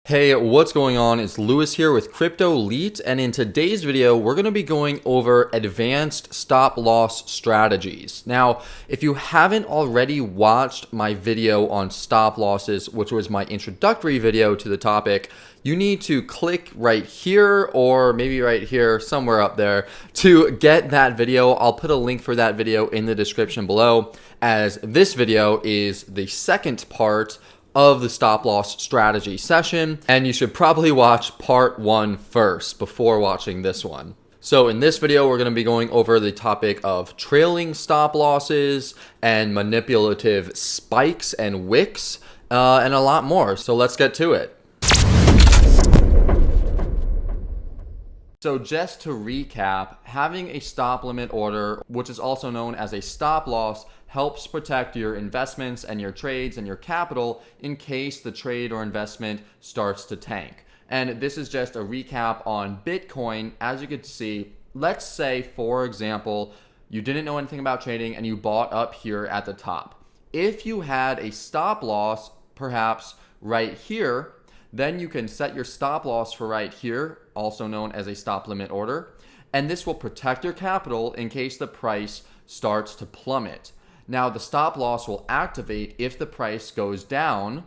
Hey, what's going on? It's Lewis here with Crypto Elite, and in today's video, we're going to be going over advanced stop loss strategies. Now, if you haven't already watched my video on stop losses, which was my introductory video to the topic, you need to click right here or maybe right here, somewhere up there, to get that video. I'll put a link for that video in the description below, as this video is the second part of the stop loss strategy session, and you should probably watch part 1 first before watching this one. So in this video, we're going to be going over the topic of trailing stop losses and manipulative spikes and wicks and a lot more. So let's get to it. So just to recap, having a stop limit order, which is also known as a stop loss, helps protect your investments and your trades and your capital in case the trade or investment starts to tank. And this is just a recap on Bitcoin. As you can see, let's say, for example, you didn't know anything about trading and you bought up here at the top. If you had a stop loss, perhaps right here, then you can set your stop loss for right here, also known as a stop limit order, and this will protect your capital in case the price starts to plummet. Now, the stop loss will activate if the price goes down,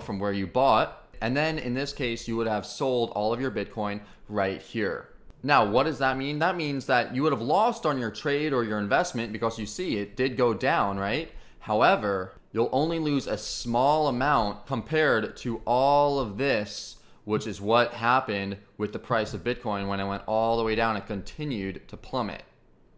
from where you bought, and then in this case, you would have sold all of your Bitcoin right here. Now, what does that mean? That means that you would have lost on your trade or your investment because you see it did go down, right? However, you'll only lose a small amount compared to all of this, which is what happened with the price of Bitcoin when it went all the way down and continued to plummet.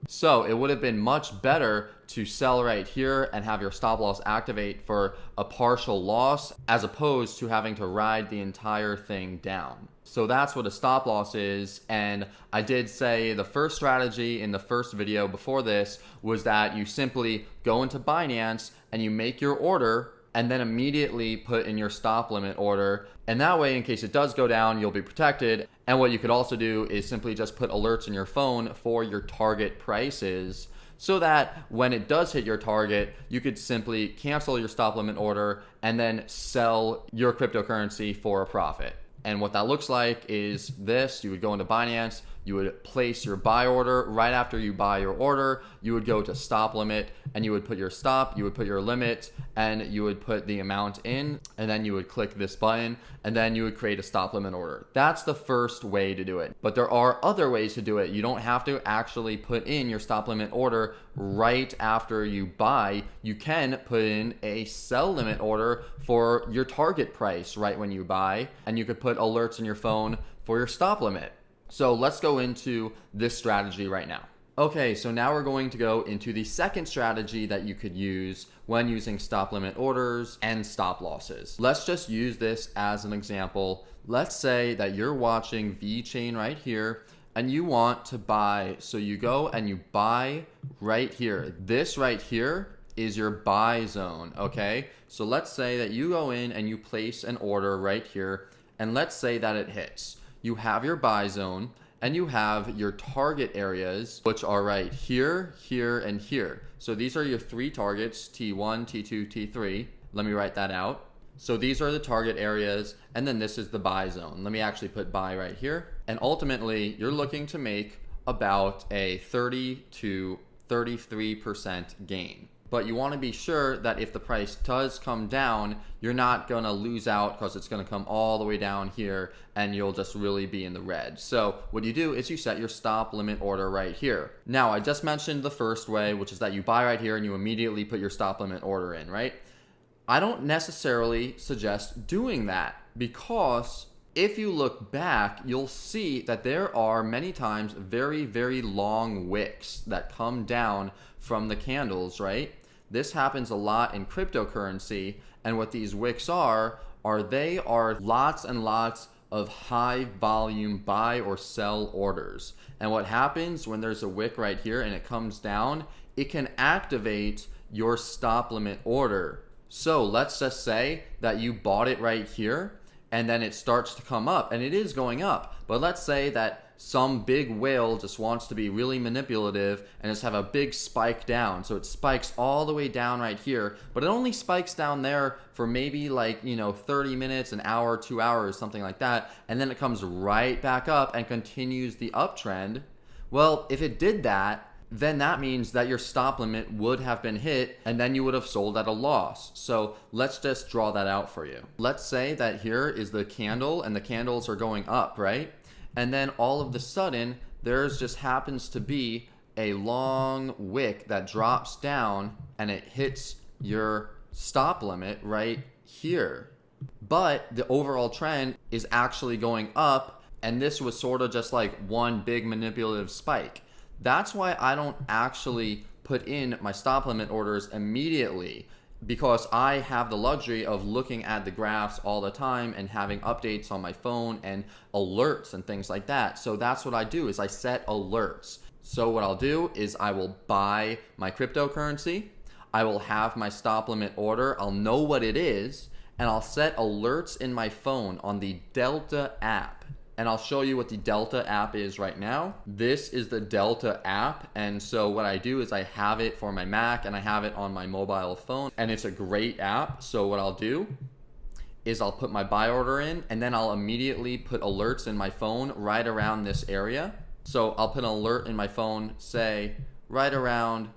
So it would have been much better to sell right here and have your stop loss activate for a partial loss as opposed to having to ride the entire thing down. So that's what a stop loss is. And I did say the first strategy in the first video before this was that you simply go into Binance and you make your order and then immediately put in your stop limit order. And that way, in case it does go down, you'll be protected. And what you could also do is simply just put alerts in your phone for your target prices so that when it does hit your target, you could simply cancel your stop limit order and then sell your cryptocurrency for a profit. And what that looks like is this. You would go into Binance, you would place your buy order. Right after you buy your order, you would go to stop limit and you would put your stop, you would put your limit, and you would put the amount in, and then you would click this button, and then you would create a stop limit order. That's the first way to do it. But there are other ways to do it. You don't have to actually put in your stop limit order right after you buy. You can put in a sell limit order for your target price right when you buy, and you could put alerts in your phone for your stop limit. So let's go into this strategy right now. Okay, so now we're going to go into the second strategy that you could use when using stop limit orders and stop losses. Let's just use this as an example. Let's say that you're watching VeChain right here and you want to buy. So you go and you buy right here. This right here is your buy zone, okay? So let's say that you go in and you place an order right here, and let's say that it hits. You have your buy zone and you have your target areas, which are right here, here, and here. So these are your 3 targets, T1, T2, T3. Let me write that out. So these are the target areas, and then this is the buy zone. Let me actually put buy right here. And ultimately, you're looking to make about a 30 to 33% gain. But you want to be sure that if the price does come down, you're not going to lose out because it's going to come all the way down here and you'll just really be in the red. So what you do is you set your stop limit order right here. Now, I just mentioned the first way, which is that you buy right here and you immediately put your stop limit order in, right? I don't necessarily suggest doing that because if you look back, you'll see that there are many times very, very long wicks that come down from the candles, right? This happens a lot in cryptocurrency, and what these wicks are they are lots and lots of high volume buy or sell orders. And what happens when there's a wick right here and it comes down, it can activate your stop limit order. So let's just say that you bought it right here and then it starts to come up, and it is going up. But let's say that some big whale just wants to be really manipulative and just have a big spike down. So it spikes all the way down right here, but it only spikes down there for maybe like, 30 minutes, an hour, 2 hours, something like that. And then it comes right back up and continues the uptrend. Well, if it did that, then that means that your stop limit would have been hit and then you would have sold at a loss. So let's just draw that out for you. Let's say that here is the candle and the candles are going up, right? And then all of the sudden, there's just happens to be a long wick that drops down and it hits your stop limit right here. But the overall trend is actually going up, and this was sort of just like one big manipulative spike. That's why I don't actually put in my stop limit orders immediately, because I have the luxury of looking at the graphs all the time and having updates on my phone and alerts and things like that. So that's what I do, is I set alerts. So what I'll do is I will buy my cryptocurrency, I will have my stop limit order, I'll know what it is, and I'll set alerts in my phone on the Delta app. And I'll show you what the Delta app is right now. This is the Delta app. And so what I do is I have it for my Mac and I have it on my mobile phone, and it's a great app. So what I'll do is I'll put my buy order in, and then I'll immediately put alerts in my phone right around this area. So I'll put an alert in my phone, say right around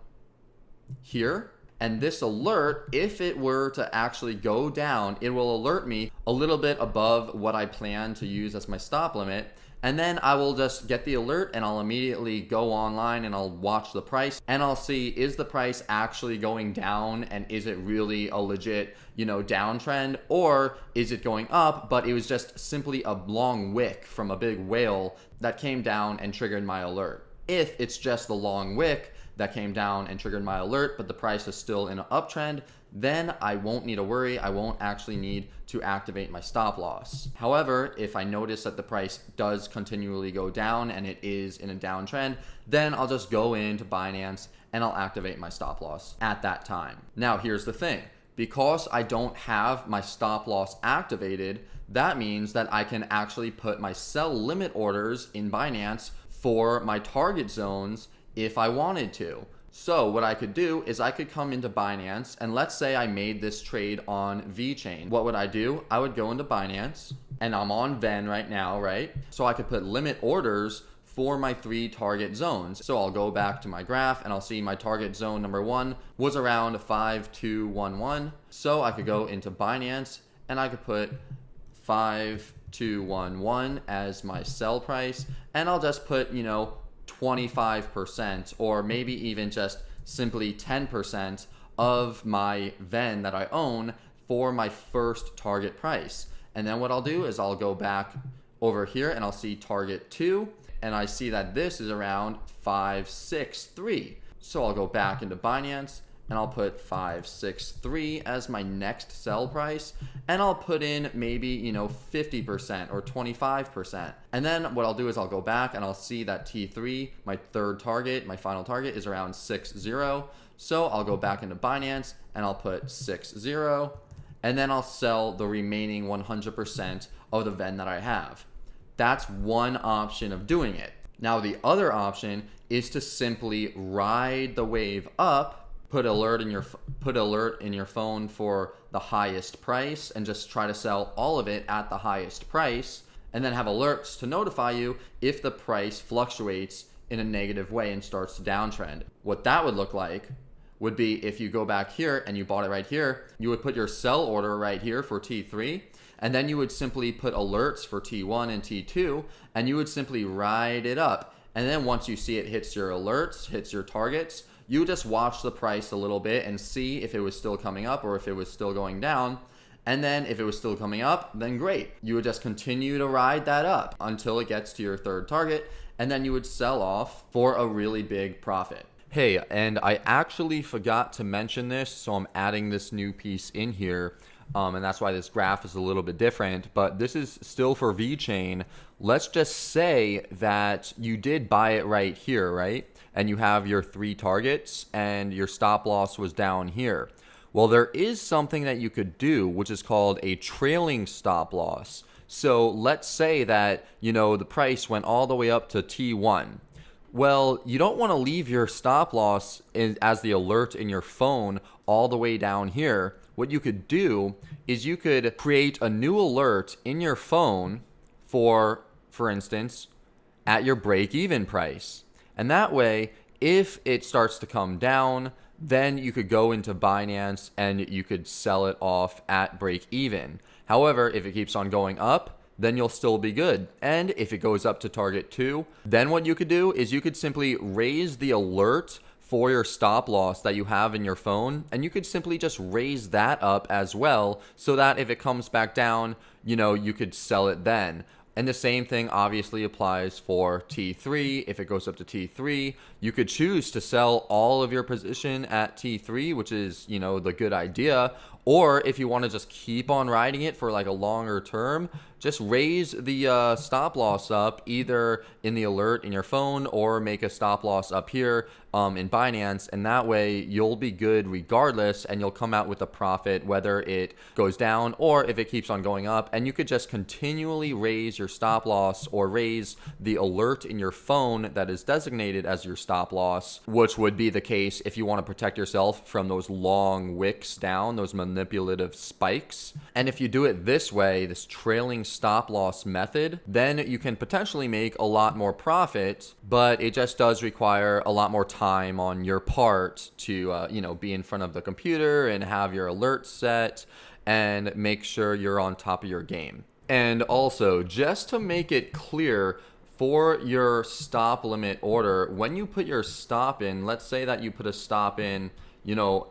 here. And this alert, if it were to actually go down, it will alert me a little bit above what I plan to use as my stop limit. And then I will just get the alert and I'll immediately go online and I'll watch the price and I'll see, is the price actually going down, and is it really a legit, downtrend, or is it going up, but it was just simply a long wick from a big whale that came down and triggered my alert. If it's just the long wick that came down and triggered my alert, but the price is still in an uptrend, then I won't need to worry. I won't actually need to activate my stop loss. However, if I notice that the price does continually go down and it is in a downtrend, then I'll just go into Binance and I'll activate my stop loss at that time. Now, here's the thing. Because I don't have my stop loss activated, that means that I can actually put my sell limit orders in Binance for my target zones if I wanted to. So what I could do is I could come into Binance, and let's say I made this trade on VeChain. What would I do? I would go into Binance, and I'm on Ven right now, right? So I could put limit orders for my 3 target zones. So I'll go back to my graph and I'll see my target zone number 1 was around 5211. So I could go into Binance and I could put 5211 as my sell price, and I'll just put, 25%, or maybe even just simply 10% of my Ven that I own for my first target price. And then what I'll do is I'll go back over here and I'll see target 2, and I see that this is around 563. So I'll go back into Binance and I'll put 563 as my next sell price, and I'll put in maybe 50% or 25%. And then what I'll do is I'll go back and I'll see that T3, my third target, my final target, is around 60. So I'll go back into Binance and I'll put 60, and then I'll sell the remaining 100% of the Ven that I have. That's one option of doing it. Now the other option is to simply ride the wave up, put alert in your phone for the highest price, and just try to sell all of it at the highest price, and then have alerts to notify you if the price fluctuates in a negative way and starts to downtrend. What that would look like would be, if you go back here and you bought it right here, you would put your sell order right here for T3, and then you would simply put alerts for T1 and T2, and you would simply ride it up. And then once you see it hits your alerts, hits your targets, you just watch the price a little bit and see if it was still coming up or if it was still going down. And then if it was still coming up, then great. You would just continue to ride that up until it gets to your third target, and then you would sell off for a really big profit. Hey, and I actually forgot to mention this, so I'm adding this new piece in here. And that's why this graph is a little bit different, but this is still for VeChain. Let's just say that you did buy it right here, right? And you have your 3 targets and your stop loss was down here. Well, there is something that you could do, which is called a trailing stop loss. So let's say that, the price went all the way up to T1. Well, you don't want to leave your stop loss as the alert in your phone all the way down here. What you could do is you could create a new alert in your phone for instance, at your break-even price. And that way, if it starts to come down, then you could go into Binance and you could sell it off at break-even. However, if it keeps on going up, then you'll still be good. And if it goes up to target 2, then what you could do is you could simply raise the alert for your stop loss that you have in your phone, and you could simply just raise that up as well, so that if it comes back down, you could sell it then. And the same thing obviously applies for T3. If it goes up to T3, you could choose to sell all of your position at T3, which is, the good idea. Or if you want to just keep on riding it for like a longer term, just raise the stop loss up either in the alert in your phone or make a stop loss up here in Binance. And that way you'll be good regardless, and you'll come out with a profit whether it goes down or if it keeps on going up. And you could just continually raise your stop loss or raise the alert in your phone that is designated as your stop loss, which would be the case if you want to protect yourself from those long wicks down, those manipulative spikes. And if you do it this way, this trailing stop loss method, then you can potentially make a lot more profit, but it just does require a lot more time on your part to be in front of the computer and have your alerts set and make sure you're on top of your game. And also, just to make it clear, for your stop limit order, when you put your stop in, let's say that you put a stop in,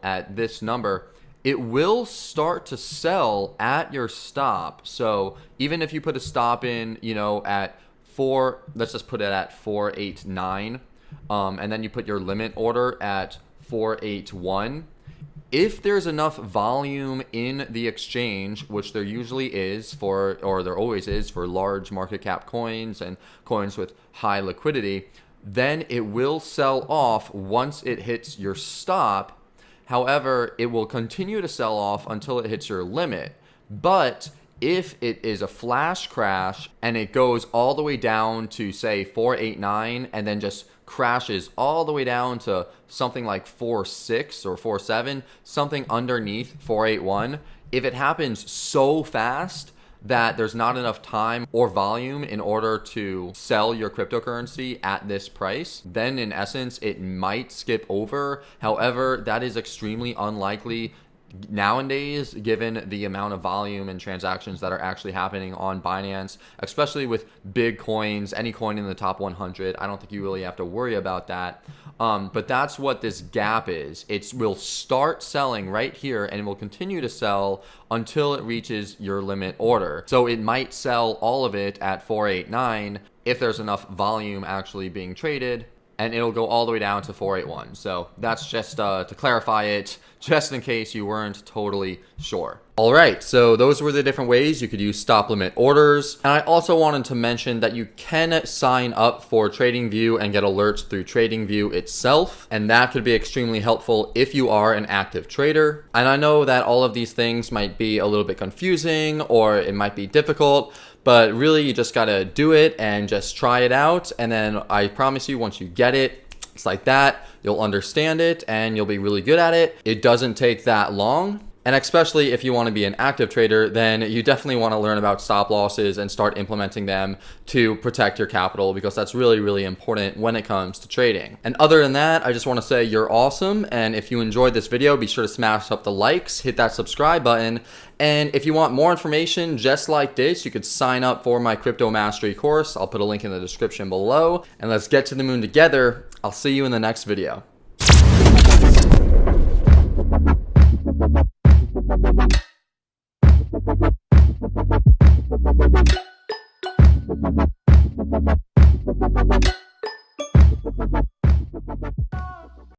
at this number, it will start to sell at your stop. So even if you put a stop in, at 4, let's just put it at 489, and then you put your limit order at 481. If there's enough volume in the exchange, which there usually is or there always is for large market cap coins and coins with high liquidity, then it will sell off once it hits your stop. However, it will continue to sell off until it hits your limit. But if it is a flash crash and it goes all the way down to, say, 489 and then just crashes all the way down to something like 4.6 or 4.7, something underneath 4.81, if it happens so fast that there's not enough time or volume in order to sell your cryptocurrency at this price, then in essence, it might skip over. However, that is extremely unlikely nowadays, given the amount of volume and transactions that are actually happening on Binance, especially with big coins, any coin in the top 100. I don't think you really have to worry about that. But that's what this gap is. It will start selling right here and it will continue to sell until it reaches your limit order. So it might sell all of it at 489 if there's enough volume actually being traded, and it'll go all the way down to 481. So that's just to clarify it, just in case you weren't totally sure. All right, so those were the different ways you could use stop limit orders. And I also wanted to mention that you can sign up for TradingView and get alerts through TradingView itself. And that could be extremely helpful if you are an active trader. And I know that all of these things might be a little bit confusing or it might be difficult, but really you just gotta do it and just try it out. And then I promise you, once you get it, it's like that, you'll understand it and you'll be really good at it. It doesn't take that long. And especially if you want to be an active trader, then you definitely want to learn about stop losses and start implementing them to protect your capital, because that's really, really important when it comes to trading. And other than that, I just want to say you're awesome. And if you enjoyed this video, be sure to smash up the likes, hit that subscribe button. And if you want more information just like this, you could sign up for my Crypto Mastery course. I'll put a link in the description below. And let's get to the moon together. I'll see you in the next video. Bye.